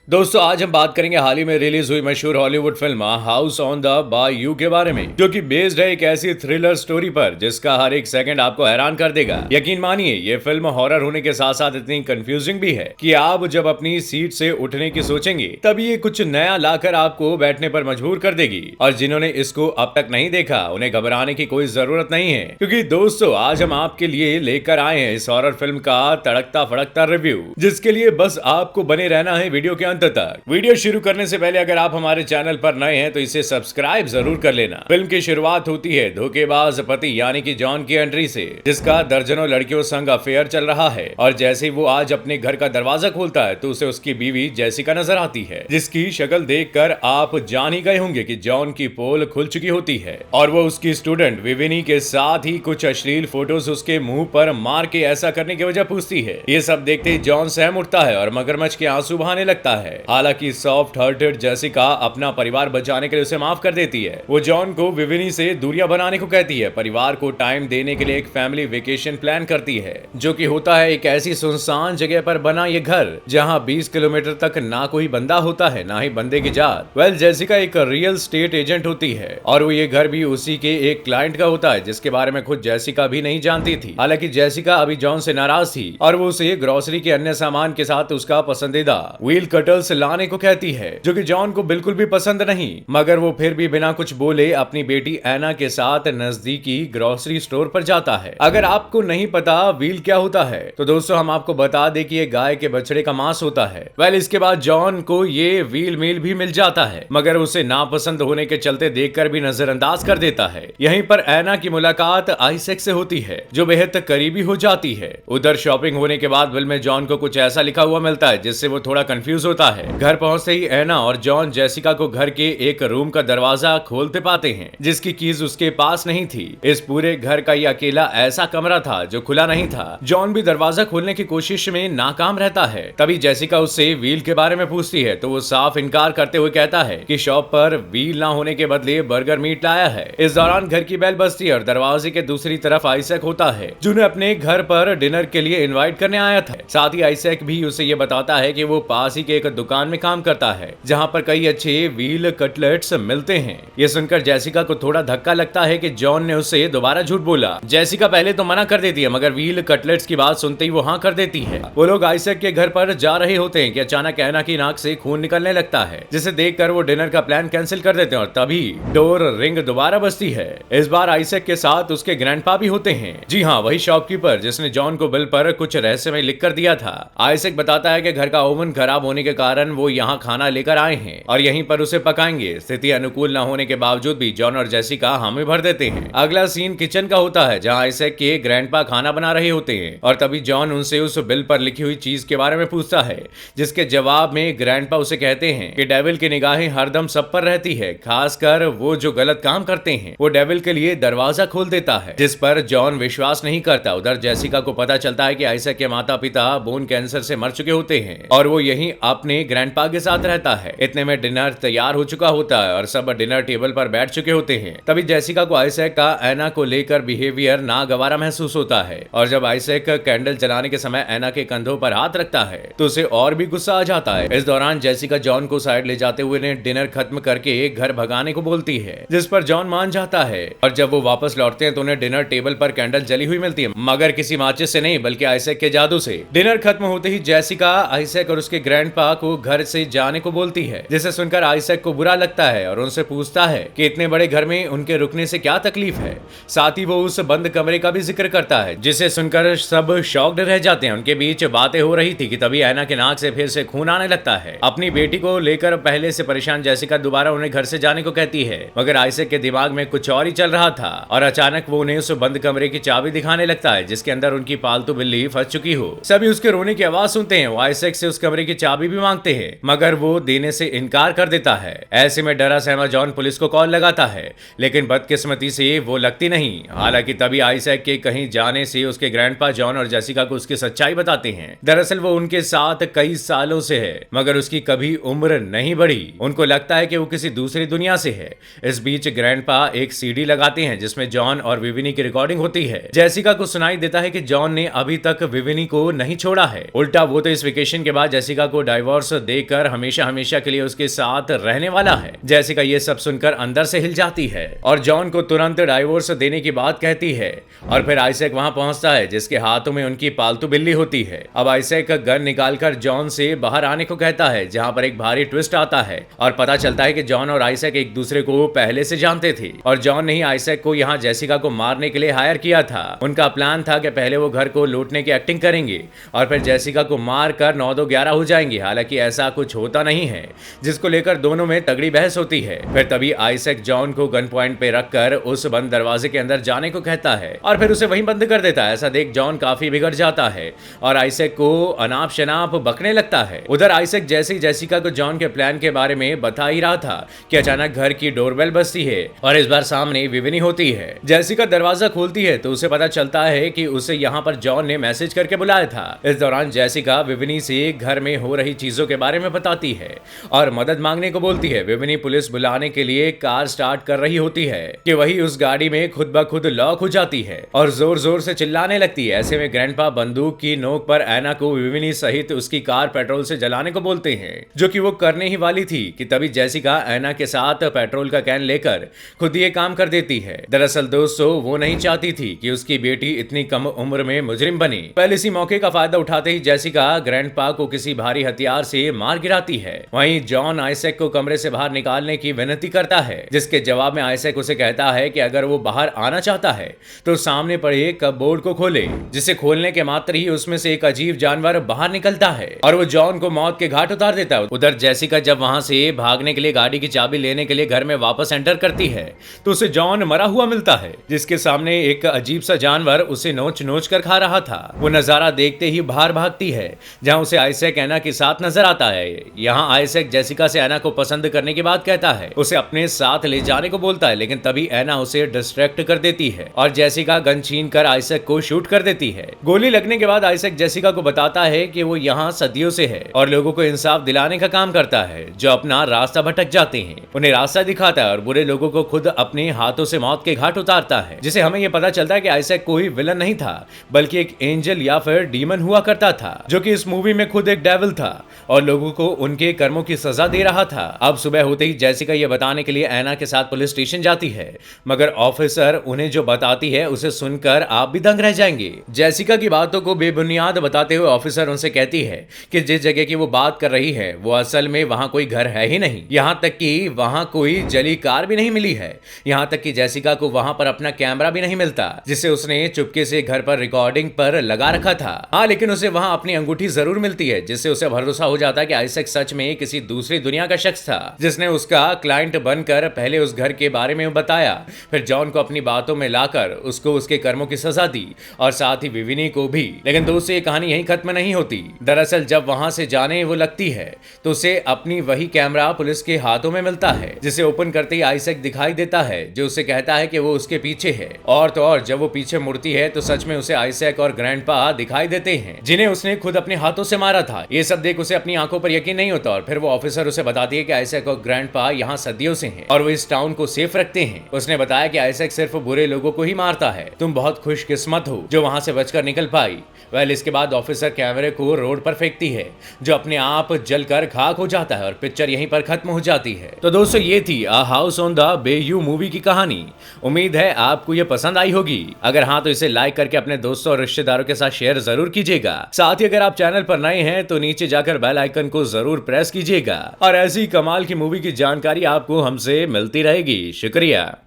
दोस्तों आज हम बात करेंगे हाल ही में रिलीज हुई मशहूर Hollywood film House on the Bayou के बारे में, जो कि बेस्ड है एक ऐसी थ्रिलर स्टोरी पर जिसका हर एक सेकंड आपको हैरान कर देगा। यकीन मानिए ये फिल्म हॉरर होने के साथ साथ इतनी कंफ्यूजिंग भी है कि आप जब अपनी सीट से उठने की सोचेंगे तब ये कुछ नया लाकर आपको बैठने पर मजबूर कर देगी। और जिन्होंने इसको अब तक नहीं देखा उन्हें घबराने की कोई जरूरत नहीं है, क्योंकि दोस्तों आज हम आपके लिए लेकर आए हैं इस हॉरर फिल्म का तड़कता फड़कता रिव्यू, जिसके लिए बस आपको बने रहना है वीडियो के अंत तक। वीडियो शुरू करने से पहले अगर आप हमारे चैनल पर नए हैं तो इसे सब्सक्राइब जरूर कर लेना। फिल्म की शुरुआत होती है धोखेबाज पति यानी कि जॉन की एंट्री से, जिसका दर्जनों लड़कियों संग अफेयर चल रहा है। और जैसे ही वो आज अपने घर का दरवाजा खोलता है तो उसे उसकी बीवी जेसिका नजर आती है, जिसकी शक्ल देखकर आप जान ही गए होंगे कि जॉन की पोल खुल चुकी होती है और वो उसकी स्टूडेंट विविनी के साथ ही कुछ अश्लील फोटोज उसके मुंह पर मार के ऐसा करने की वजह पूछती है। ये सब देखते ही जॉन सहम उठता है और मगरमच्छ के आंसू बहाने लगता है। हालांकि सॉफ्ट हार्टेड जेसिका अपना परिवार बचाने के लिए उसे माफ कर देती है। वो जॉन को विविनी से दूरियां बनाने को कहती है, परिवार को टाइम देने के लिए एक फैमिली वेकेशन प्लान करती है, जो कि होता है एक ऐसी सुनसान जगह पर बना ये घर जहां 20 किलोमीटर तक ना कोई बंदा होता है ना ही बंदे की जात। वेल जेसिका एक रियल स्टेट एजेंट होती है और वो ये घर भी उसी के एक क्लाइंट का होता है, जिसके बारे में खुद जेसिका भी नहीं जानती थी। हालांकि जेसिका अभी जॉन से नाराज थी और वो उसे ग्रोसरी के अन्य सामान के साथ उसका पसंदीदा व्हील कटर्स लाने को कहती है, जो कि जॉन को बिल्कुल भी पसंद नहीं। मगर वो फिर भी बिना कुछ बोले अपनी बेटी एना के साथ नजदीकी ग्रोसरी स्टोर पर जाता है। अगर आपको नहीं पता व्हील क्या होता है तो दोस्तों हम आपको बता दें कि ये गाय के बछड़े का मांस होता है। वेल इसके बाद जॉन को ये व्हील मील भी मिल जाता है, मगर उसे नापसंद होने के चलते देखकर भी नजरअंदाज कर देता है। यहीं पर एना की मुलाकात आइजैक से होती है, जो बेहद करीबी हो जाती है। उधर शॉपिंग होने के बाद बिल में जॉन को कुछ ऐसा लिखा हुआ मिलता है जिससे वो थोड़ा कंफ्यूज होता है। घर पहुंचते ही एना और जॉन जेसिका को घर के एक रूम का दरवाजा खोलते पाते हैं, जिसकी कीज उसके पास नहीं थी। इस पूरे घर का ये अकेला ऐसा कमरा था जो खुला नहीं था। जॉन भी दरवाजा खोलने की कोशिश में नाकाम रहता है। तभी जेसिका उससे व्हील के बारे में पूछती है तो वो साफ इनकार करते हुए कहता है कि शॉप पर व्हील ना होने के बदले बर्गर मीट लाया है। इस दौरान घर की बेल बजती है और दरवाजे के दूसरी तरफ आइजैक होता है, जिन्हें अपने घर पर डिनर के लिए इनवाइट करने आया था। साथ ही आइजैक भी उसे ये बताता है कि वो पास ही के एक दुकान में काम करता है जहां पर कई अच्छे व्हील कटलेट्स मिलते हैं। ये सुनकर जेसिका को थोड़ा धक्का लगता है कि जॉन ने उसे दोबारा झूठ बोला। जेसिका पहले तो मना कर देती है, मगर व्हील कटलेट्स की बात सुनते ही वो हाँ कर देती है। वो लोग आइजैक के घर पर जा रहे होते हैं कि अचानक एना की नाक से खून निकलने लगता है, जिसे देखकर वो डिनर का प्लान कैंसिल कर देते हैं और तभी डोर रिंग दोबारा बजती है। इस बार आइजैक के साथ उसके ग्रैंडपा भी होते हैं। जी हाँ, वही शॉपकीपर जिसने जॉन को बिल पर कुछ रहस्यमय लिख कर दिया था। आइजैक बताता है कि घर का ओवन खराब होने के कारण वो यहाँ खाना लेकर आए हैं और यहीं पर उसे पकाएंगे। स्थिति अनुकूल न होने के बावजूद भी जॉन और जेसिका हामी भर देते हैं। अगला सीन किचन का होता है, जहां आइजैक के ग्रैंडपा खाना बना रहे होते हैं और तभी जॉन उनसे उस बिल पर लिखी हुई चीज के बारे में पूछता है, जिसके जवाब में ग्रैंडपा उसे कहते हैं कि डेविल की निगाहें हरदम सब पर रहती है, खासकर वो जो गलत काम करते हैं। वो डेविल के लिए दरवाजा खोल देता है, जिस पर जॉन विश्वास नहीं करता। उधर जेसिका को पता चलता है कि आइजैक के माता पिता बोन कैंसर से मर चुके होते हैं और वो यहीं अपने ग्रैंडपा के साथ रहता है। इतने में डिनर तैयार हो चुका होता है और सब डिनर टेबल पर बैठ चुके होते हैं। तभी जेसिका को आइजैक का एना को लेकर बिहेवियर नागवारा महसूस होता है और जब आइजैक कैंडल जलाने के समय एना के कंधों पर हाथ रखता है तो उसे और भी गुस्सा आ जाता है। इस दौरान जेसिका जॉन को साइड ले जाते हुए ने डिनर खत्म करके घर भगाने को बोलती है, जिस पर जॉन मान जाता है और जब वो वापस लौटते हैं तो उन्हें डिनर टेबल पर कैंडल जली हुई मिलती है, मगर किसी माचिस से नहीं बल्कि आइजैक के जादू से। डिनर खत्म होते ही जेसिका आइजैक और उसके ग्रैंडपा को घर से जाने को बोलती है, जिसे सुनकर आइजैक को बुरा लगता है और उनसे पूछता है कि इतने बड़े घर में उनके रुकने से क्या तकलीफ है। साथ ही वो उस बंद कमरे का भी जिक्र करता है, जिसे सुनकर सब शॉक्ड रह जाते हैं। उनके बीच बातें हो रही थी कि तभी एना के नाक से फिर से खून आने लगता है। अपनी बेटी को लेकर पहले से परेशान जेसिका दोबारा उन्हें घर से जाने को कहती है, मगर आइजैक के दिमाग में कुछ और ही चल रहा था और अचानक वो उन्हें उस बंद कमरे की चाबी दिखाने लगता है, जिसके अंदर उनकी पालतू बिल्ली फंस चुकी हो। सभी उसके रोने की आवाज सुनते हैं। वो आइजैक से उस कमरे की चाबी भी मांगते हैं, मगर वो देने से इनकार कर देता है। ऐसे में डरा सहमा जॉन पुलिस को कॉल लगाता है, लेकिन बदकिस्मती से वो लगती नहीं। हालांकि तभी आइजैक के कहीं जाने से उसके ग्रैंडपा जॉन और जेसिका को उसकी सच्चाई बताते हैं। दरअसल वो उनके साथ कई सालों से है, मगर उसकी कभी उम्र नहीं बढ़ी। उनको लगता है कि वो किसी दूसरी दुनिया से है। इस बीच ग्रैंडपा एक सीडी लगाते हैं जिसमें जॉन और विविनी की रिकॉर्डिंग होती है। जेसिका को सुनाई देता है कि जॉन ने अभी तक विविनी को नहीं छोड़ा है, उल्टा वो तो इस वेकेशन के बाद जेसिका को डाइवोर्स डिवोर्स देकर हमेशा हमेशा के लिए उसके साथ रहने वाला है। जेसिका ये सब सुनकर अंदर से हिल जाती है और जॉन को तुरंत डाइवोर्स देने की बात कहती है। और फिर आइजैक वहां पहुंचता है जिसके हाथों में उनकी पालतू बिल्ली होती है। अब आइजैक गन निकालकर जॉन से बाहर आने को कहता है, जहां पर एक भारी ट्विस्ट आता है और पता चलता है कि जॉन और आइजैक एक दूसरे को पहले से जानते थे और जॉन ने ही आइजैक को यहाँ जेसिका को मारने के लिए हायर किया था। उनका प्लान था कि पहले वो घर को लूटने की एक्टिंग करेंगे और फिर जेसिका को मार कर 9-2-11 हो जाएंगे। हालांकि ऐसा कुछ होता नहीं है, जिसको लेकर दोनों में तगड़ी बहस होती है। फिर तभी आइजैक जॉन को गन पॉइंट पे रखकर उस बंद दरवाजे के अंदर जाने को कहता है और फिर उसे वहीं बंद कर देता है। ऐसा देख जॉन काफी बिगड़ जाता है और आइजैक को अनाप शनाप बकने लगता है। उधर आइजैक जैसे ही जेसिका को जॉन के प्लान के बारे में बता ही रहा था कि अचानक घर की डोरबेल बजती है और इस बार सामने विविनी होती है। जेसिका दरवाजा खोलती है तो उसे पता चलता है कि उसे यहाँ पर जॉन ने मैसेज करके बुलाया था। इस दौरान जेसिका विविनी से घर में हो रही चीजों के बारे में बताती है और मदद मांगने को बोलती है। विविनी पुलिस बुलाने के लिए कार स्टार्ट कर रही होती है कि वही उस गाड़ी में खुद ब खुद लॉक हो जाती है और जोर जोर से चिल्लाने लगती है। ऐसे में ग्रैंडपा बंदूक की नोक पर ऐना को विविनी सहित उसकी कार पेट्रोल से जलाने को बोलते हैं, जो कि वो करने ही वाली थी कि तभी जेसिका ऐना के साथ पेट्रोल का कैन लेकर खुद ये काम कर देती है। दरअसल दोस्तों वो नहीं चाहती थी कि उसकी बेटी इतनी कम उम्र में मुजरिम बने। पहले इसी मौके का फायदा उठाते ही जेसिका ग्रैंडपा को किसी भारी हथियार से मार गिराती है। वहीं जॉन आइजैक को कमरे से बाहर निकालने की विनती करता है, जिसके जवाब में आइजैक उसे कहता है कि अगर वो बाहर आना चाहता है तो सामने पड़े कपबोर्ड को खोले, जिसे खोलने के मात्र ही उसमें से एक अजीब जानवर बाहर निकलता है और वो जॉन को मौत के घाट उतार देता है। उधर जेसिका जब वहां से भागने के लिए गाड़ी की चाबी लेने के लिए घर में वापस एंटर करती है तो उसे जॉन मरा हुआ मिलता है, जिसके सामने एक अजीब सा जानवर उसे नोच नोच कर खा रहा था। वो नजारा देखते ही बाहर भागती है, जहां उसे आइजैक ऐना के साथ नजर आता है। यहाँ आइजैक जेसिका से ऐना को पसंद करने की बात कहता है, उसे अपने साथ ले जाने को बोलता है, लेकिन तभी ऐना उसे डिस्ट्रैक्ट कर देती है और जेसिका गन छीन कर आइजैक को शूट कर देती है। गोली लगने के बाद आइजैक जेसिका को बताता है कि वो यहाँ सदियों से है और लोगों को इंसाफ दिलाने का काम करता है जो अपना रास्ता भटक जाते हैं, उन्हें रास्ता दिखाता है और बुरे लोगों को खुद अपने हाथों से मौत के घाट उतारता है। जिसे हमें यह पता चलता है कि आइजैक कोई विलन नहीं था, बल्कि एक एंजल या फिर डीमन हुआ करता था, जो कि इस मूवी में खुद एक डेविल था और लोगों को उनके कर्मों की सजा दे रहा था। अब सुबह होते ही जेसिका ये बताने के लिए ऐना के साथ पुलिस स्टेशन जाती है, मगर ऑफिसर उन्हें जो बताती है उसे सुनकर आप भी दंग रह जाएंगे। जेसिका की बातों को बेबुनियाद बताते हुए ऑफिसर उनसे कहती है कि जिस जगह की वो बात कर रही है वो असल में वहां कोई घर है ही नहीं, यहाँ तक कि वहां कोई जली कार भी नहीं मिली है। यहाँ तक कि जेसिका को वहां पर अपना कैमरा भी नहीं मिलता, जिसे उसने चुपके से घर पर रिकॉर्डिंग पर लगा रखा था। हाँ, लेकिन उसे वहां अपनी अंगूठी जरूर मिलती है, जिससे उसे भरोसा हो जाता है कि आइजैक सच में किसी दूसरी दुनिया का शख्स था, जिसने उसका क्लाइंट बनकर पहले उस घर के बारे में बताया, फिर जॉन को अपनी बातों में लाकर उसको उसके कर्मों की सजा दी और साथ ही विविनी को भी। लेकिन दोस्तों ये कहानी यहीं खत्म नहीं होती। दरअसल जब वहां से जाने वो लगती है तो उसे अपनी वही कैमरा पुलिस के हाथों में मिलता है, जिसे ओपन करते ही आइजैक दिखाई देता है, जो उसे कहता है कि वो उसके पीछे है। और तो और जब वो पीछे मुड़ती है तो सच में उसे आइजैक और ग्रैंडपा दिखाई देते हैं, जिन्हें उसने खुद अपने हाथों से मारा था। ये सब देख उसे अपनी आंखों पर यकीन नहीं होता और फिर वो ऑफिसर उसे बताती है कि आइजैक और ग्रैंडपा यहाँ सदियों से हैं और वो इस टाउन को सेफ रखते हैं। उसने बताया कि आइजैक सिर्फ बुरे लोगों को ही मारता है, तुम बहुत खुशकिस्मत हो जो वहां से बचकर निकल पाई। वेल, इसके बाद ऑफिसर कैमरे को रोड पर फेंकती है, जो अपने आप जलकर खाक हो जाता है और पिक्चर यहीं पर खत्म हो जाती है। तो दोस्तों ये थी A House on the Bayou movie की कहानी। उम्मीद है आपको ये पसंद आई होगी। अगर हाँ तो इसे लाइक करके अपने दोस्तों और रिश्तेदारों के साथ शेयर जरूर कीजिएगा। साथ ही अगर आप चैनल पर नए हैं तो नीचे जाकर बेल आइकन को जरूर प्रेस कीजिएगा और ऐसी कमाल की मूवी की जानकारी आपको हमसे मिलती रहेगी। शुक्रिया।